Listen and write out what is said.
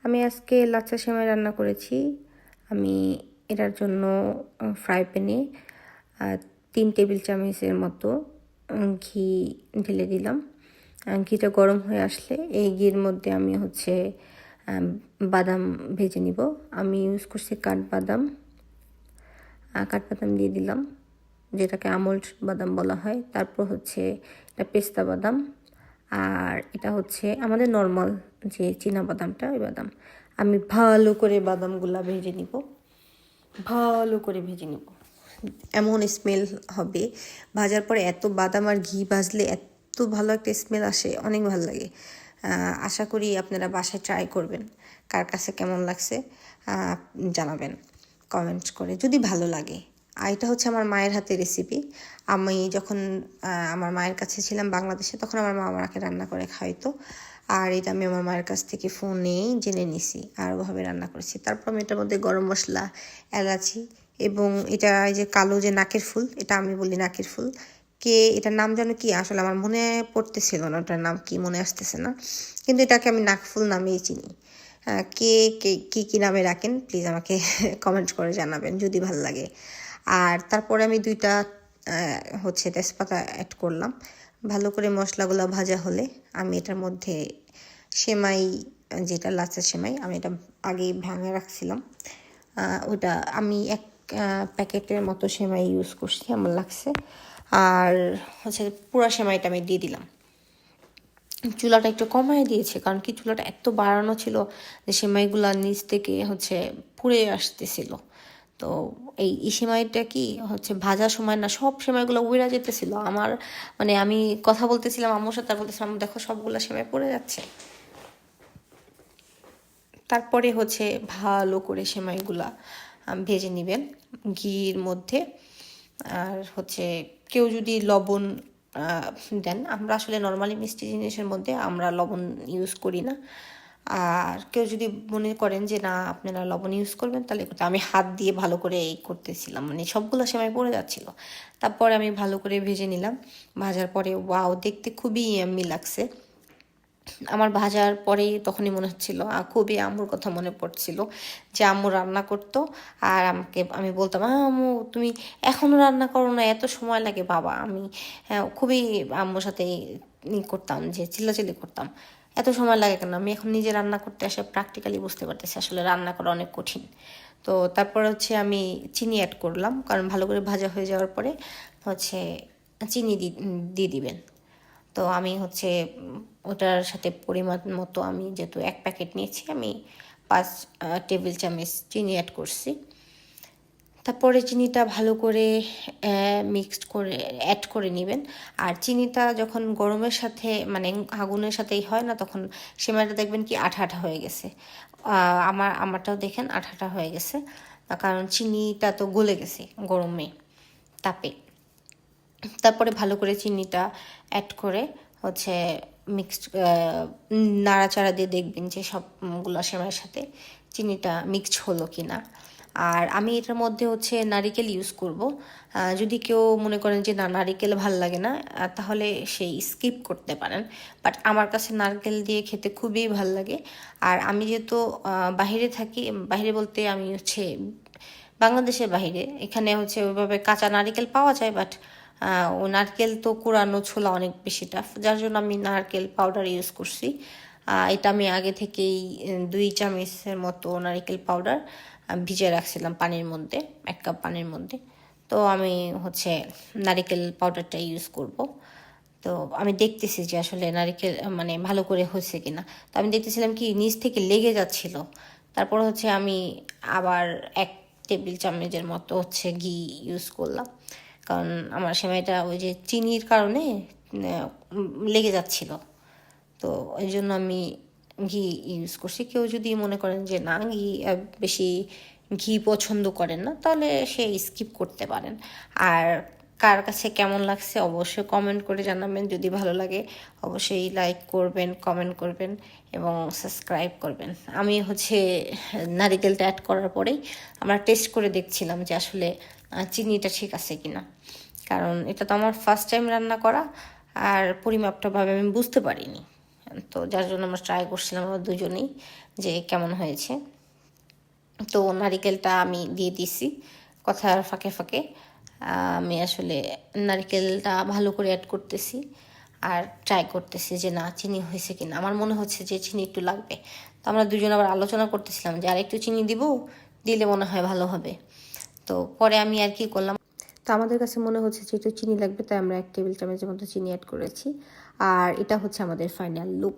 আমি আজকে লাচ্ছা সেমাই রান্না করেছি। আমি এটার জন্য ফ্রাই প্যানে 3 টেবিল চামচের মতো ঘি ঢেলে দিলাম। ঘিটা গরম হয়ে আসলে এই ঘির মধ্যে আমি বাদাম ভেজে নিব। আমি ইউজ করছি কাঠবাদাম দিয়ে দিলাম, যেটাকে আমন্ড বাদাম বলা হয়। তারপর এটা পেস্তা বাদাম, আর এটা আমাদের নর্মাল যে চীনা বাদামটা, ওই বাদাম। আমি ভালো করে বাদামগুলা ভেজে নিব, এমন স্মেল হবে ভাজার পরে। এত বাদাম আর ঘি ভাজলে এত ভালো একটা স্মেল আসে, অনেক ভালো লাগে। আশা করি আপনারা বাসায় ট্রাই করবেন। কার কাছে কেমন লাগছে জানাবেন কমেন্ট করে, যদি ভালো লাগে। আর এটা আমার মায়ের হাতের রেসিপি। আমি যখন আমার মায়ের কাছে ছিলাম বাংলাদেশে, তখন আমার মা আমাকে রান্না করে খাওয়াইতো। আর এটা আমি আমার মায়ের কাছ থেকে ফোনেই জেনে নিছি আর ওভাবে রান্না করেছি। তারপর আমি এটার মধ্যে গরম মশলা, এলাচি এবং এটা এই যে কালো যে নাকের ফুল, এটা আমি বলি নাকের ফুল। এটার নাম যেন কি, আসলে আমার মনে পড়তেছিল না, ওটার নাম কি মনে আসতেছে না, কিন্তু এটাকে আমি নাকফুল নামেই চিনি। কে কে কী নামে রাখেন প্লিজ আমাকে কমেন্ট করে জানাবেন যদি ভালো লাগে। আর তারপরে আমি 2টা তেজপাতা অ্যাড করলাম। ভালো করে মশলাগুলো ভাজা হলে আমি এটার মধ্যে সেমাই, যেটা লাচ্ছা সেমাই, আমি এটা আগেই ভাঙে রাখছিলাম। ওটা আমি 1 প্যাকেটের মতো সেমাই ইউজ করছি, আমার লাগছে। আর পুরো সেমাইটা আমি দিয়ে দিলাম। চুলাটা একটু কমায় দিয়েছে, কারণ কি চুলাটা এত বাড়ানো ছিল যে সেমাইগুলো নিচ থেকে পুড়ে আসতেছিল। তো এই সেমাইটা কি ভাজার সময় না, সব সেমাইগুলো উড়ে যেতেছিল আমার। আমি কথা বলতেছিলাম আম্মুর সাথে, বলতেছিলাম দেখো সবগুলো সেমাই পড়ে যাচ্ছে। তারপরে ভালো করে সেমাইগুলা ভেজে নেবেন ঘির মধ্যে। আর কেউ যদি লবণ দেন, আমরা আসলে নর্মালি মিষ্টি জিনিসের মধ্যে আমরা লবণ ইউজ করি না। আর কেউ যদি মনে করেন যে না আপনারা লবণ ইউজ করবেন, তাহলে আমি হাত দিয়ে ভালো করে করতেছিলাম, সবগুলো সেমাই পড়ে যাচ্ছিল। তারপরে আমি ভালো করে ভেজে নিলাম। ভাজার পরে ওয়াও, দেখতে খুবই ইয়াম্মি লাগছে। আমার ভাজার পরেই তখনই মনে হচ্ছিল, খুবই আম্মুর কথা মনে পড়ছিল, যে আম্মু রান্না করতো। আর আমি বলতাম, আম্মু তুমি এখনও রান্না করো না, এত সময় লাগে বাবা। আমি খুবই আম্মুর সাথে করতাম, যে চিল্লাচিল্লি করতাম, এত সময় লাগে কেন। আমি এখন নিজে রান্না করতে আসে প্র্যাকটিক্যালি বুঝতে পারতেছি আসলে রান্না করা অনেক কঠিন। তো তারপর আমি চিনি অ্যাড করলাম, কারণ ভালো করে ভাজা হয়ে যাওয়ার পরে চিনি দিয়ে দিবেন। তো আমি ওটার সাথে পরিমাণ মতো, আমি যেহেতু 1 প্যাকেট নিয়েছি, আমি 5 টেবিল চামচ চিনি অ্যাড করছি। তারপরে চিনিটা ভালো করে অ্যাড করে নেবেন। আর চিনিটা যখন গরমের সাথে আগুনের সাথেই হয় না, তখন সেমাইটা দেখবেন কি আঠা আঠা হয়ে গেছে। আমারটাও দেখেন আঠা আঠা হয়ে গেছে, কারণ চিনিটা তো গলে গেছে গরমে তাপে। তারপরে ভালো করে চিনিটা অ্যাড করে মিক্সড নাড়াচাড়া দিয়ে দেখবেন যে সবগুলো সেমাইয়ের সাথে চিনিটা মিক্সড হলো কি না। আর আমি এটার মধ্যে নারিকেল ইউজ করব। যদি কেউ মনে করেন যে না নারিকেল ভাল লাগে না, তাহলে সেই স্কিপ করতে পারেন। বাট আমার কাছে নারকেল দিয়ে খেতে খুবই ভাল লাগে। আর আমি যেহেতু বাহিরে থাকি, বাহিরে বলতে আমি বাংলাদেশের বাইরে, এখানে ওইভাবে কাঁচা নারকেল পাওয়া যায়, বাট ও নারকেল তো কুড়ানো ছোলা অনেক বেশি টাফ, যার জন্য আমি নারকেল পাউডার ইউজ করছি। এটা আমি আগে থেকেই 2 চামচের মতো নারকেল পাউডার ভিজে রাখছিলাম পানির মধ্যে, 1 কাপ পানির মধ্যে। তো আমি নারকেল পাউডারটা ইউজ করব। তো আমি দেখতেছি যে আসলে নারকেল ভালো করে হয়েছে কিনা। তো আমি দেখতেছিলাম কি নিচ থেকে লেগে যাচ্ছিল। তারপর আমি আবার 1 টেবিল চামচের মতো ঘি ইউজ করলাম, কারণ আমার সেমাইটা ওই যে চিনির কারণে লেগে যাচ্ছিল। তো এই জন্য আমি ঘি ইউজ করছি। কেউ যদি মনে করেন যে না বেশি ঘি পছন্দ করেন না, তাহলে সে স্কিপ করতে পারেন। আর কার কাছে কেমন লাগছে অবশ্যই কমেন্ট করে জানাবেন। যদি ভালো লাগে অবশ্যই লাইক করবেন, কমেন্ট করবেন এবং সাবস্ক্রাইব করবেন। আমি নারিকেলটা অ্যাড করার পরেই আমরা টেস্ট করে দেখছিলাম যে আসলে চিনিটা ঠিক আছে কিনা, কারণ এটা তো আমার ফার্স্ট টাইম রান্না করা, আর পরিমাপটা ভাবে আমি বুঝতে পারিনি। তো যার জন্য আমরা ট্রাই করছিলাম আমরা দুজনেই যে কেমন হয়েছে। তো নারিকেলটা আমি দিয়ে দিছি কথার ফাঁকে ফাঁকে। আমি আসলে নারকেলটা ভালো করে অ্যাড করতেছি আর ট্রাই করতেছি যে না চিনি হয়েছে কিনা। আমার মনে হচ্ছে যে চিনি একটু লাগবে। তো আমরা দুজন আবার আলোচনা করতেছিলাম যে আর একটু চিনি দিব, দিলে মনে হয় ভালো হবে। তো পরে আমি আর কি করলাম, তো আমাদের কাছে মনে হচ্ছে যে একটু চিনি লাগবে, তাই আমরা 1 টেবিল চামচের মতো চিনি অ্যাড করেছি। আর এটা হচ্ছে আমাদের ফাইনাল লুক।